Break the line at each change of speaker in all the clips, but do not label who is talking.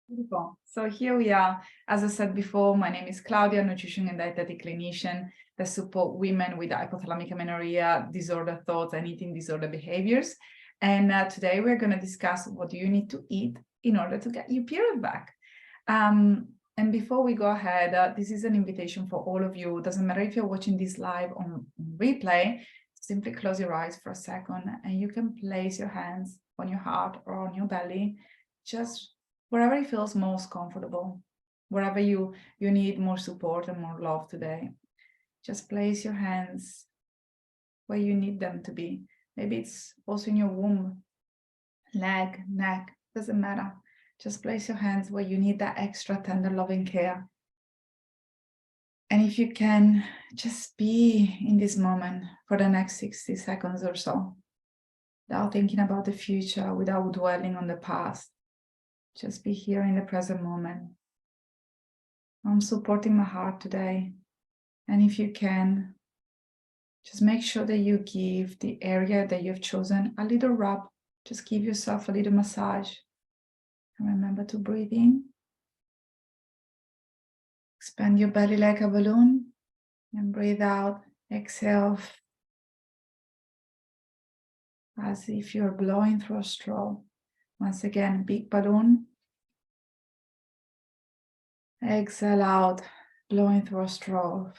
Beautiful. So here we are. As I said before, my name is Claudia, nutrition and dietetic clinician that support women with hypothalamic amenorrhea, disorder thoughts, and eating disorder behaviors. And today we're going to discuss what do you need to eat in order to get your period back. And before we go ahead, this is an invitation for all of you. It doesn't matter if you're watching this live on replay, simply close your eyes for a second and you can place your hands on your heart or on your belly, just wherever it feels most comfortable, wherever you need more support and more love today. Just place your hands where you need them to be. Maybe it's also in your womb, leg, neck, doesn't matter. Just place your hands where you need that extra tender loving care. And if you can, just be in this moment for the next 60 seconds or so, without thinking about the future, without dwelling on the past. Just be here in the present moment. I'm supporting my heart today. And if you can, just make sure that you give the area that you've chosen a little rub. Just give yourself a little massage. And remember to breathe in. Expand your belly like a balloon. And breathe out. Exhale. As if you're blowing through a straw. Once again, big balloon. Exhale out, blowing through a straw.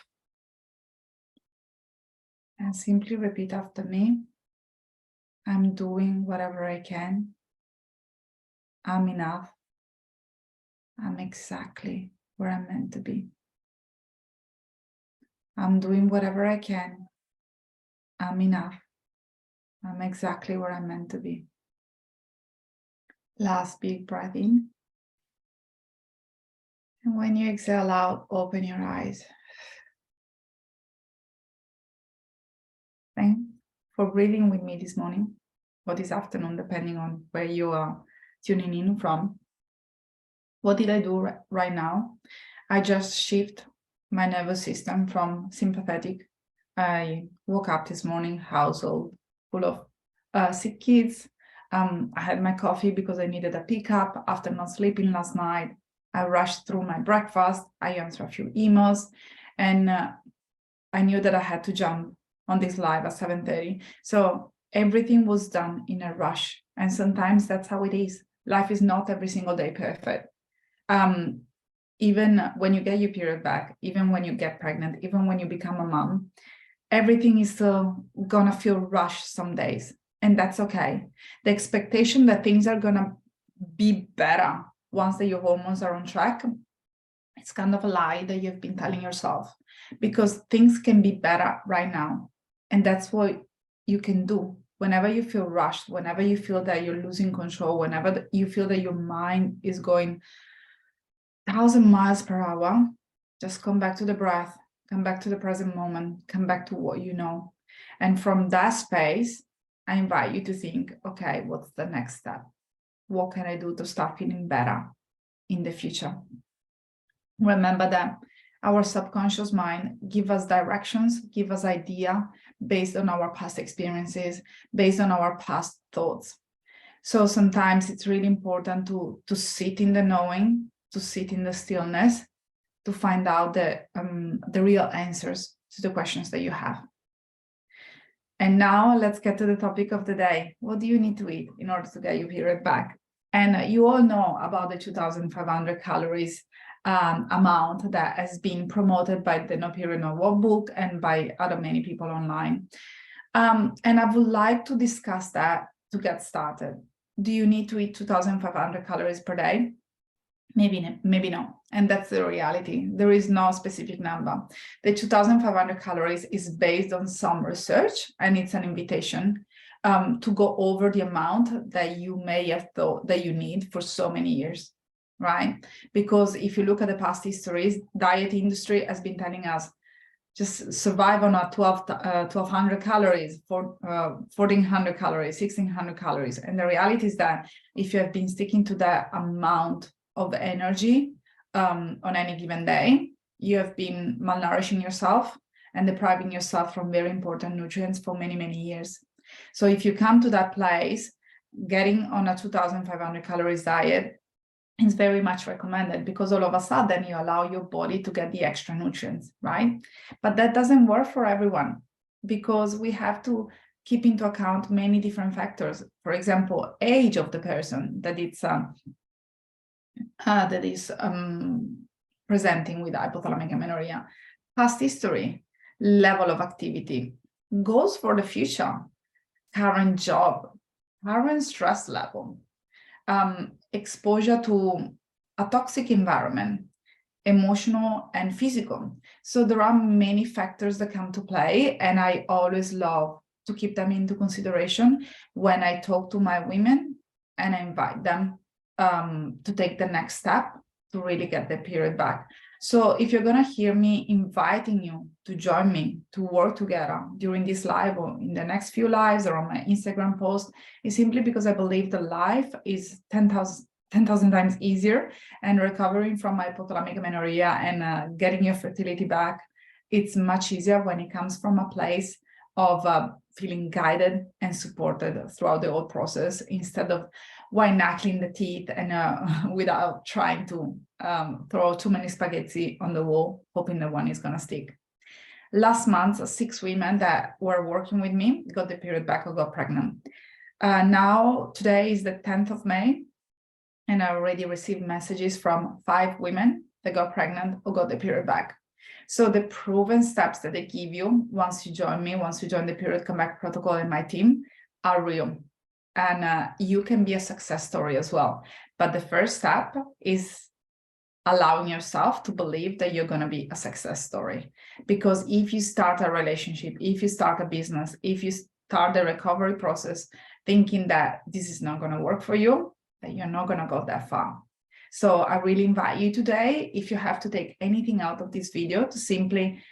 And simply repeat after me. I'm doing whatever I can. I'm enough. I'm exactly where I'm meant to be. I'm doing whatever I can. I'm enough. I'm exactly where I'm meant to be. Last big breath in. And when you exhale out, open your eyes. Thanks for breathing with me this morning or this afternoon, depending on where you are tuning in from. What did I do right now? I just shift my nervous system from sympathetic. I woke up this morning, household full of sick kids. I had my coffee because I needed a pickup after not sleeping last night. I rushed through my breakfast. I answered a few emails, and I knew that I had to jump on this live at 7:30. So everything was done in a rush. And sometimes that's how it is. Life is not every single day perfect. Even when you get your period back, even when you get pregnant, even when you become a mom, everything is still gonna feel rushed some days. And that's okay. The expectation that things are gonna be better once that your hormones are on track, it's kind of a lie that you've been telling yourself, because things can be better right now. And that's what you can do. Whenever you feel rushed, whenever you feel that you're losing control, whenever you feel that your mind is going 1,000 miles per hour, just come back to the breath, come back to the present moment, come back to what you know. And from that space, I invite you to think, okay, what's the next step? What can I do to start feeling better in the future? Remember that our subconscious mind give us directions, give us idea based on our past experiences, based on our past thoughts. So sometimes it's really important to sit in the knowing, to sit in the stillness, to find out the real answers to the questions that you have. And now let's get to the topic of the day. What do you need to eat in order to get your period back? And you all know about the 2,500 calories amount that has been promoted by the No Period No War book and by other many people online. And I would like to discuss that to get started. Do you need to eat 2,500 calories per day? Maybe no. And that's the reality. There is no specific number. The 2,500 calories is based on some research, and it's an invitation to go over the amount that you may have thought that you need for so many years, right? Because if you look at the past histories, diet industry has been telling us just survive on a 1,200 calories, 1,400 calories, 1,600 calories. And the reality is that if you have been sticking to that amount of energy on any given day, you have been malnourishing yourself and depriving yourself from very important nutrients for many, many years. So if you come to that place, getting on a 2,500 calories diet It's very much recommended, because all of a sudden you allow your body to get the extra nutrients, right? But that doesn't work for everyone, because we have to keep into account many different factors. For example, age of the person that is presenting with hypothalamic amenorrhea, past history, level of activity, goals for the future, current job, current stress level, exposure to a toxic environment, emotional and physical. So there are many factors that come to play, and I always love to keep them into consideration when I talk to my women and I invite them to take the next step to really get their period back. So if you're going to hear me inviting you to join me to work together during this live or in the next few lives or on my Instagram post, it's simply because I believe the life is 10,000 times easier, and recovering from hypothalamic amenorrhea and getting your fertility back, it's much easier when it comes from a place of feeling guided and supported throughout the whole process, instead of white knuckling the teeth and without trying to throw too many spaghetti on the wall, hoping that one is going to stick. Last month, 6 women that were working with me got the period back or got pregnant. Now, today is the 10th of May, and I already received messages from 5 women that got pregnant or got the period back. So the proven steps that they give you once you join me, once you join the period comeback protocol and my team, are real. And you can be a success story as well. But the first step is allowing yourself to believe that you're going to be a success story. Because if you start a relationship, if you start a business, if you start the recovery process thinking that this is not going to work for you, that you're not going to go that far. So I really invite you today, if you have to take anything out of this video, to simply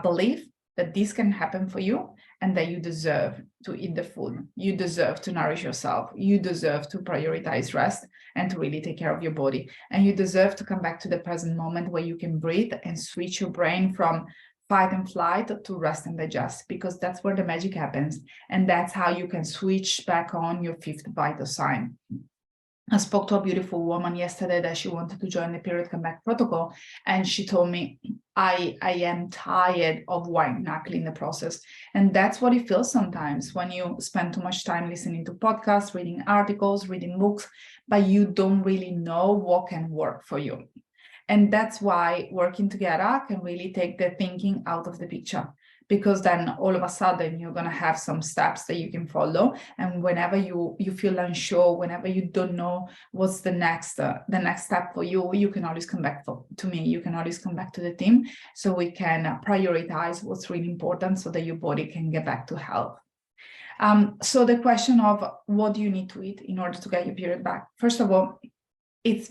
believe that this can happen for you, and that you deserve to eat the food. You deserve to nourish yourself. You deserve to prioritize rest and to really take care of your body. And you deserve to come back to the present moment where you can breathe and switch your brain from fight and flight to rest and digest, because that's where the magic happens. And that's how you can switch back on your 5th vital sign. I spoke to a beautiful woman yesterday that she wanted to join the period comeback protocol, and she told me, I am tired of white knuckling the process. And that's what it feels sometimes when you spend too much time listening to podcasts, reading articles, reading books, but you don't really know what can work for you. And that's why working together can really take the thinking out of the picture, because then all of a sudden you're going to have some steps that you can follow. And whenever you feel unsure, whenever you don't know what's the next step for you, you can always come back to me. You can always come back to the team, so we can prioritize what's really important so that your body can get back to health. So the question of what do you need to eat in order to get your period back? First of all, it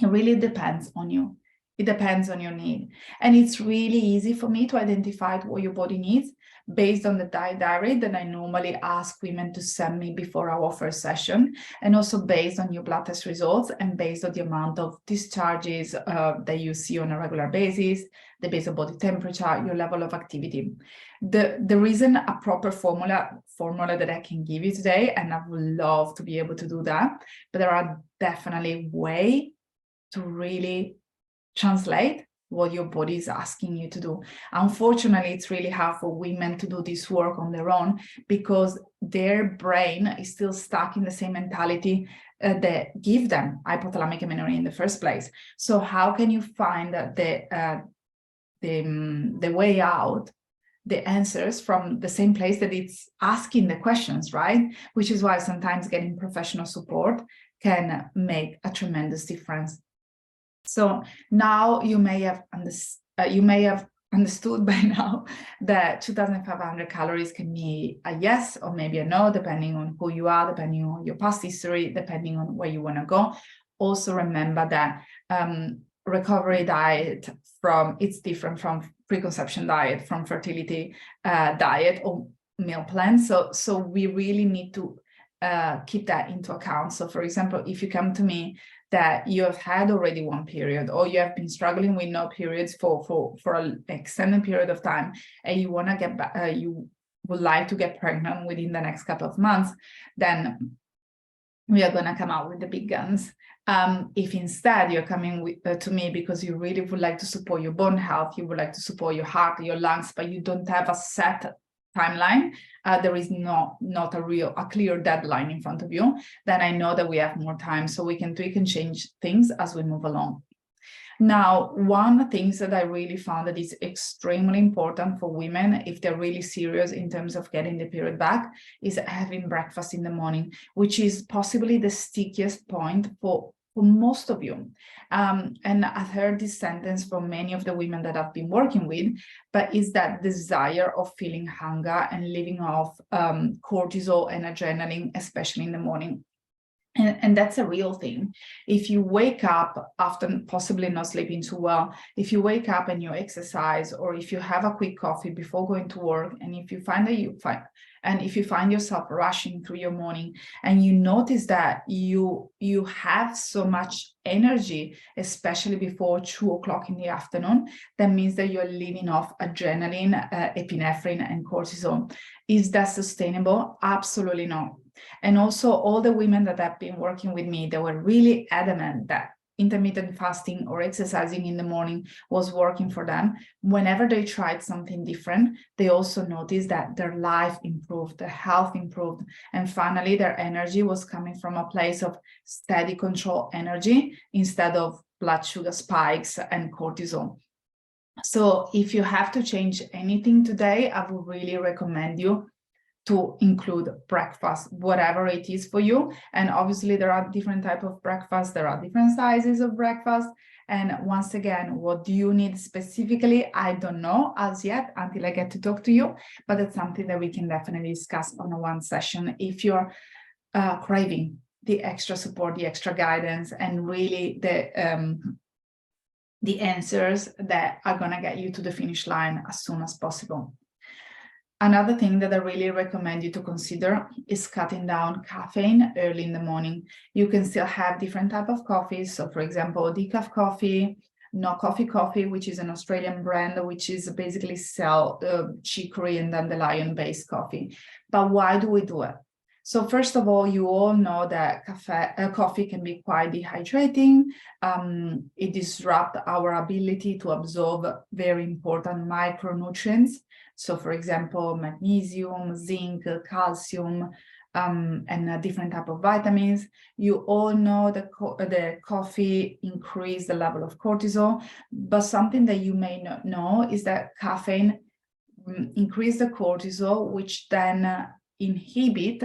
really depends on you. It depends on your need. And it's really easy for me to identify what your body needs based on the diet diary that I normally ask women to send me before our first session, and also based on your blood test results and based on the amount of discharges that you see on a regular basis, the basal body temperature, your level of activity. There isn't a proper formula that I can give you today, and I would love to be able to do that, but there are definitely ways to really translate what your body is asking you to do. Unfortunately, it's really hard for women to do this work on their own, because their brain is still stuck in the same mentality that give them hypothalamic amenorrhea in the first place. So how can you find the way out, the answers from the same place that it's asking the questions, right? Which is why sometimes getting professional support can make a tremendous difference. So now you may have understood by now that 2,500 calories can be a yes or maybe a no, depending on who you are, depending on your past history, depending on where you want to go. Also remember that recovery diet it's different from preconception diet, from fertility diet or meal plan. So we really need to keep that into account. So for example, if you come to me that you have had already one period, or you have been struggling with no periods for an extended period of time, and you want to get back, you would like to get pregnant within the next couple of months, then we are going to come out with the big guns. If instead you're coming to me because you really would like to support your bone health, you would like to support your heart, your lungs, but you don't have a set timeline, there is not a clear deadline in front of you, then I know that we have more time, so we can tweak and change things as we move along. Now, one of the things that I really found that is extremely important for women, if they're really serious in terms of getting the period back, is having breakfast in the morning, which is possibly the stickiest point for most of you. And I've heard this sentence from many of the women that I've been working with, but is that desire of feeling hunger and living off cortisol and adrenaline, especially in the morning. And that's a real thing. If you wake up after possibly not sleeping too well, if you wake up and you exercise, or if you have a quick coffee before going to work, and if you find yourself rushing through your morning, and you notice that you have so much energy, especially before 2:00 in the afternoon, that means that you're living off adrenaline, epinephrine, and cortisol. Is that sustainable? Absolutely not. And also all the women that have been working with me, they were really adamant that intermittent fasting or exercising in the morning was working for them. Whenever they tried something different, they also noticed that their life improved, their health improved, and finally their energy was coming from a place of steady control energy instead of blood sugar spikes and cortisol. So if you have to change anything today, I would really recommend you to include breakfast, whatever it is for you. And obviously there are different types of breakfast, there are different sizes of breakfast. And once again, what do you need specifically? I don't know as yet until I get to talk to you, but it's something that we can definitely discuss on a one session if you're craving the extra support, the extra guidance, and really the answers that are gonna get you to the finish line as soon as possible. Another thing that I really recommend you to consider is cutting down caffeine early in the morning. You can still have different types of coffees. So for example, decaf coffee, No Coffee, which is an Australian brand, which is basically sell chicory and dandelion-based coffee. But why do we do it? So first of all, you all know that coffee can be quite dehydrating. It disrupts our ability to absorb very important micronutrients. So for example, magnesium, zinc, calcium, and different type of vitamins. You all know that the coffee increase the level of cortisol, but something that you may not know is that caffeine increase the cortisol, which then inhibit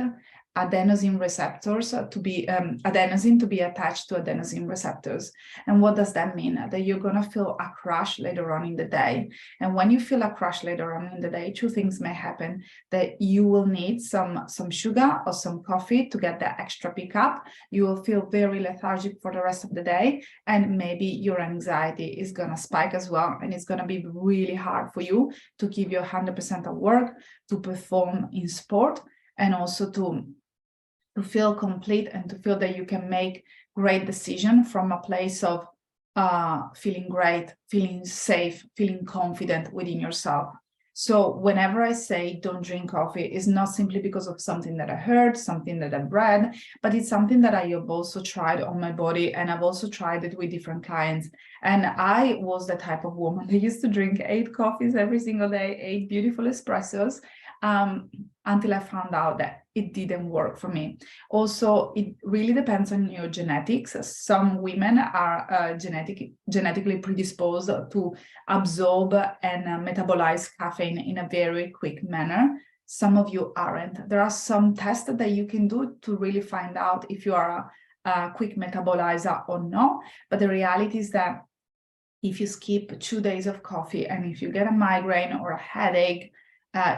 adenosine receptors adenosine to be attached to adenosine receptors. And what does that mean? That you're going to feel a crash later on in the day. And when you feel a crash later on in the day, two things may happen: that you will need some sugar or some coffee to get that extra pickup. You will feel very lethargic for the rest of the day, and maybe your anxiety is going to spike as well, and it's going to be really hard for you to give you 100% of work, to perform in sport, and also to feel complete and to feel that you can make great decisions from a place of feeling great, feeling safe, feeling confident within yourself. So whenever I say don't drink coffee, it's not simply because of something that I heard, something that I've read, but it's something that I have also tried on my body, and I've also tried it with different clients. And I was the type of woman that used to drink 8 coffees every single day, 8 beautiful espressos, until I found out that it didn't work for me. Also, it really depends on your genetics. Some women are genetically predisposed to absorb and metabolize caffeine in a very quick manner. Some of you aren't. There are some tests that you can do to really find out if you are a quick metabolizer or not. But the reality is that if you skip 2 days of coffee, and if you get a migraine or a headache,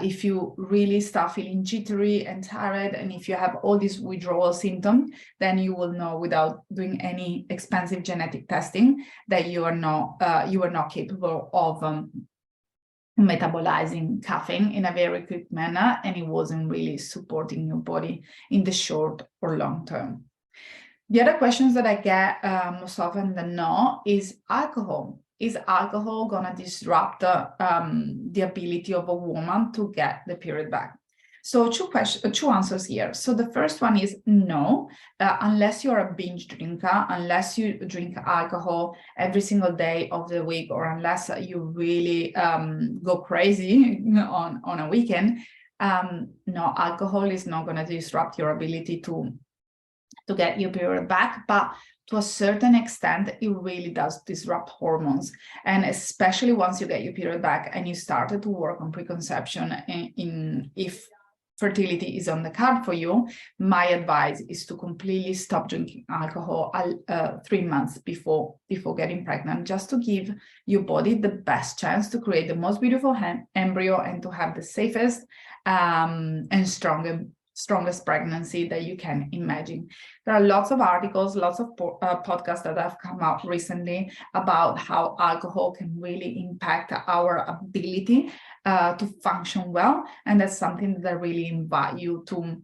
if you really start feeling jittery and tired, and if you have all these withdrawal symptoms, then you will know without doing any expensive genetic testing that you are not capable of metabolizing caffeine in a very quick manner, and it wasn't really supporting your body in the short or long term. The other questions that I get most often than not is alcohol. Is alcohol going to disrupt the ability of a woman to get the period back? So two answers here. So the first one is no, unless you're a binge drinker, unless you drink alcohol every single day of the week, or unless you really go crazy on a weekend, no, alcohol is not going to disrupt your ability to get your period back, but to a certain extent, it really does disrupt hormones. And especially once you get your period back and you started to work on preconception, if fertility is on the card for you, my advice is to completely stop drinking alcohol 3 months before getting pregnant, just to give your body the best chance to create the most beautiful embryo and to have the safest and strongest pregnancy that you can imagine. There are lots of articles, lots of podcasts that have come out recently about how alcohol can really impact our ability to function well, and that's something that I really invite you to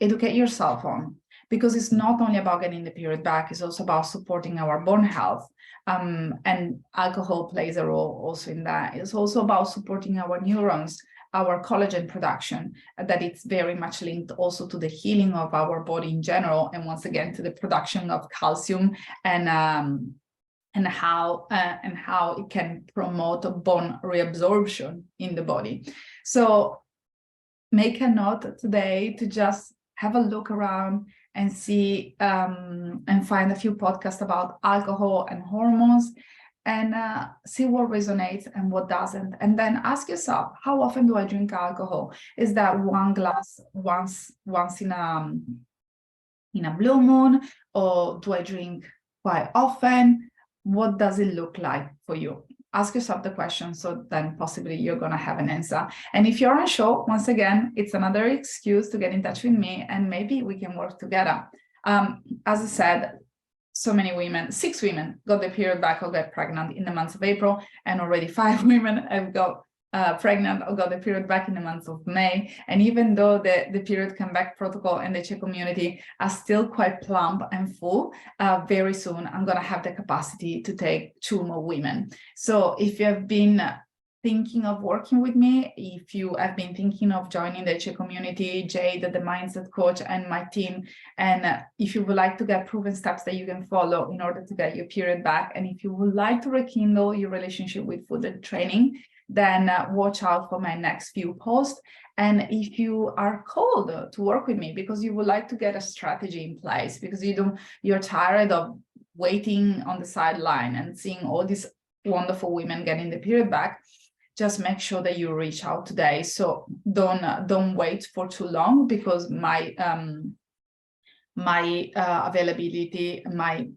educate yourself on, because it's not only about getting the period back, it's also about supporting our bone health. And alcohol plays a role also in that. It's also about supporting our neurons, our collagen production, that it's very much linked also to the healing of our body in general, and once again to the production of calcium, and how it can promote bone reabsorption in the body. So make a note today to just have a look around and see and find a few podcasts about alcohol and hormones, and see what resonates and what doesn't. And then ask yourself, how often do I drink alcohol? Is that one glass once in a blue moon, or do I drink quite often? What does it look like for you? Ask yourself the question, so then possibly you're going to have an answer. And if you're unsure, once again, it's another excuse to get in touch with me, and maybe we can work together. As I said, so many women, 6 women got their period back or got pregnant in the month of April, and already 5 women have got pregnant or got the period back in the month of May. And even though the period come back protocol and the HA community are still quite plump and full, very soon I'm going to have the capacity to take 2 more women. So if you have been thinking of working with me, if you have been thinking of joining the HA community, Jade, the mindset coach, and my team, and if you would like to get proven steps that you can follow in order to get your period back, and if you would like to rekindle your relationship with food and training, then watch out for my next few posts. And if you are called to work with me because you would like to get a strategy in place, because you're tired of waiting on the sideline and seeing all these wonderful women getting the period back, just make sure that you reach out today. So don't wait for too long, because my availability, my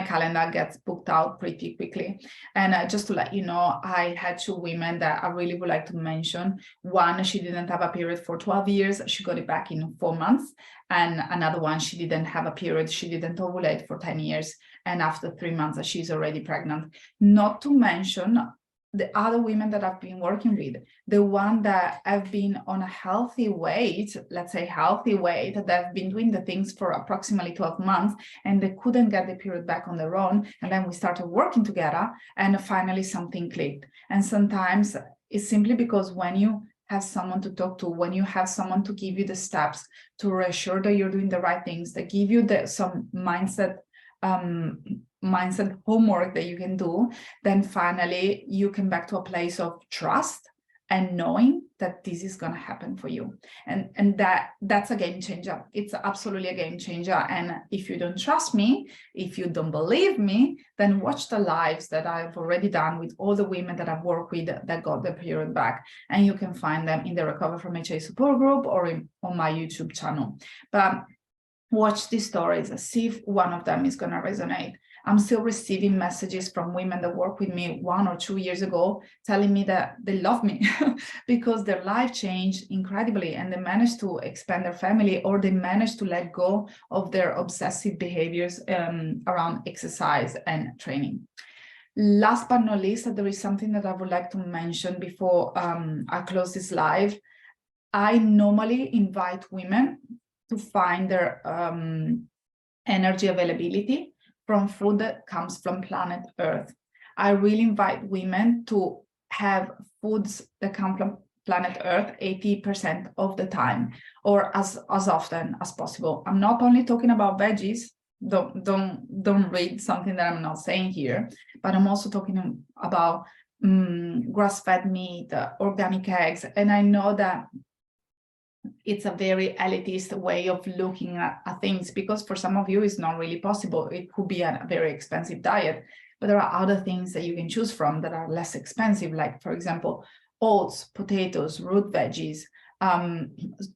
calendar gets booked out pretty quickly. And just to let you know, I had 2 women that I really would like to mention. One, she didn't have a period for 12 years. She got it back in 4 months. And another one, she didn't have a period. She didn't ovulate for 10 years. And after 3 months, she's already pregnant. Not to mention the other women that I've been working with, the one that have been on a healthy weight, let's say healthy weight, that have been doing the things for approximately 12 months, and they couldn't get the period back on their own. And then we started working together, and finally something clicked. And sometimes it's simply because when you have someone to talk to, when you have someone to give you the steps, to reassure that you're doing the right things, that give you some mindset homework that you can do, then finally you come back to a place of trust and knowing that this is going to happen for you. And that's a game changer. It's absolutely a game changer. And if you don't trust me, if you don't believe me, then watch the lives that I've already done with all the women that I've worked with that got the period back. And you can find them in the Recover from HA support group or on my YouTube channel. But watch these stories, see if one of them is going to resonate. I'm still receiving messages from women that worked with me 1 or 2 years ago telling me that they love me because their life changed incredibly and they managed to expand their family, or they managed to let go of their obsessive behaviors around exercise and training. Last but not least, there is something that I would like to mention before I close this live. I normally invite women to find their energy availability from food that comes from planet Earth. I really invite women to have foods that come planet Earth 80% of the time, or as often as possible. I'm not only talking about veggies. Don't read something that I'm not saying here, but I'm also talking about grass-fed meat, organic eggs. And I know that it's a very elitist way of looking at things, because for some of you it's not really possible. It could be a very expensive diet, but there are other things that you can choose from that are less expensive, like, for example, oats, potatoes, root veggies,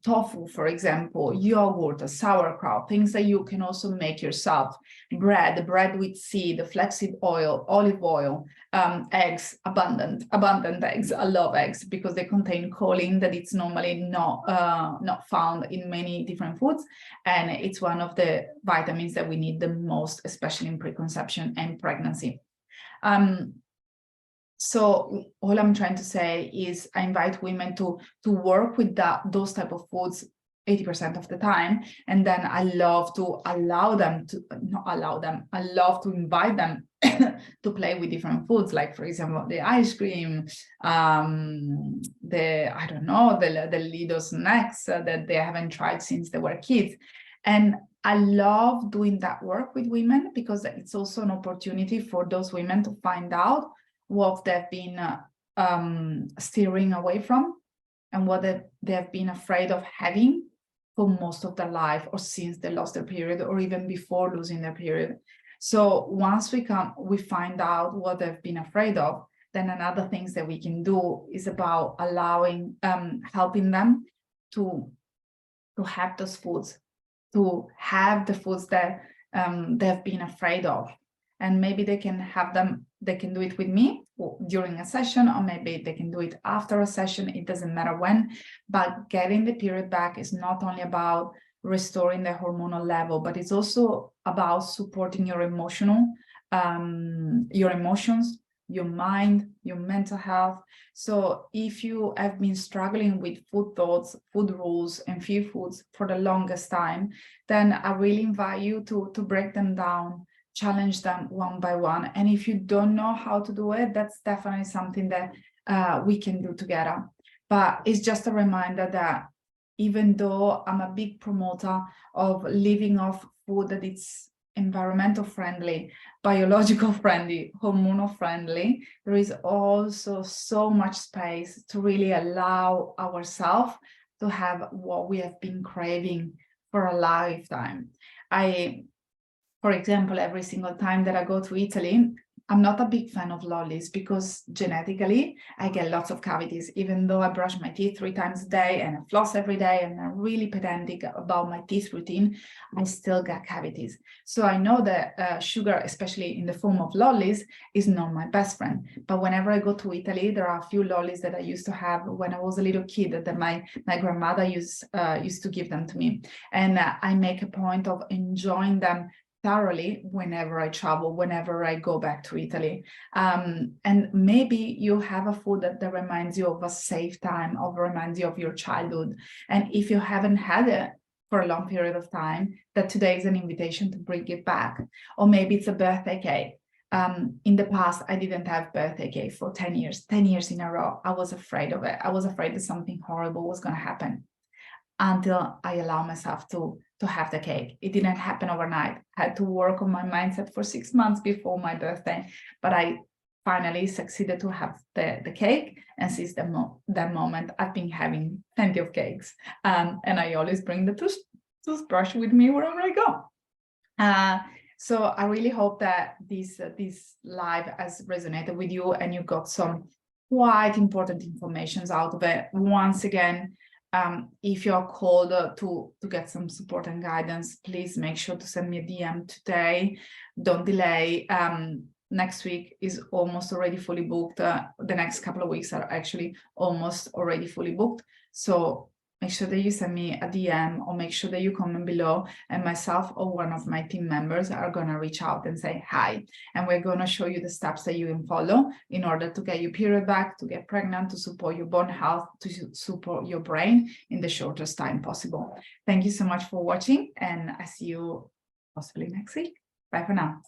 tofu, for example, yogurt, sauerkraut, things that you can also make yourself, bread with seed, flaxseed oil, olive oil, eggs, abundant eggs. I love eggs because they contain choline that it's normally not found in many different foods, and it's one of the vitamins that we need the most, especially in preconception and pregnancy. So all I'm trying to say is I invite women to work with those type of foods 80% of the time. And then I love to I love to invite them to play with different foods, like, for example, the ice cream, the little snacks that they haven't tried since they were kids. And I love doing that work with women because it's also an opportunity for those women to find out what they've been steering away from, and what they've been afraid of having for most of their life, or since they lost their period, or even before losing their period. So once we find out what they've been afraid of, then another things that we can do is about allowing, helping them to have those foods, to have the foods that they've been afraid of. And maybe they can do it with me during a session, or maybe they can do it after a session. It doesn't matter when, but getting the period back is not only about restoring the hormonal level, but it's also about supporting your emotions, your mind, your mental health. So if you have been struggling with food thoughts, food rules, and fear foods for the longest time, then I really invite you to break them down, challenge them one by one. And if you don't know how to do it, that's definitely something that we can do together. But it's just a reminder that even though I'm a big promoter of living off food that it's environmental friendly, biological friendly, hormonal friendly, there is also so much space to really allow ourselves to have what we have been craving for a lifetime. For example, every single time that I go to Italy, I'm not a big fan of lollies because genetically I get lots of cavities. Even though I brush my teeth 3 times a day and I floss every day and I'm really pedantic about my teeth routine, I still get cavities. So I know that sugar, especially in the form of lollies, is not my best friend. But whenever I go to Italy, there are a few lollies that I used to have when I was a little kid that my grandmother used to give them to me. And I make a point of enjoying them thoroughly whenever I travel, whenever I go back to Italy. And maybe you have a food that reminds you of a safe time, or reminds you of your childhood. And if you haven't had it for a long period of time, that today is an invitation to bring it back. Or maybe it's a birthday cake. In the past, I didn't have birthday cake for 10 years in a row. I was afraid of it. I was afraid that something horrible was going to happen, until I allow myself to have the cake. It didn't happen overnight. I had to work on my mindset for 6 months before my birthday, but I finally succeeded to have the cake. And since that moment, I've been having plenty of cakes. And I always bring the toothbrush with me wherever I go. So I really hope that this live has resonated with you and you got some quite important information out of it. Once again, if you're called to get some support and guidance, please make sure to send me a DM today. Don't delay. Next week is almost already fully booked. The next couple of weeks are actually almost already fully booked. So make sure that you send me a DM, or make sure that you comment below, and myself or one of my team members are going to reach out and say hi. And we're going to show you the steps that you can follow in order to get your period back, to get pregnant, to support your bone health, to support your brain in the shortest time possible. Thank you so much for watching, and I see you possibly next week. Bye for now.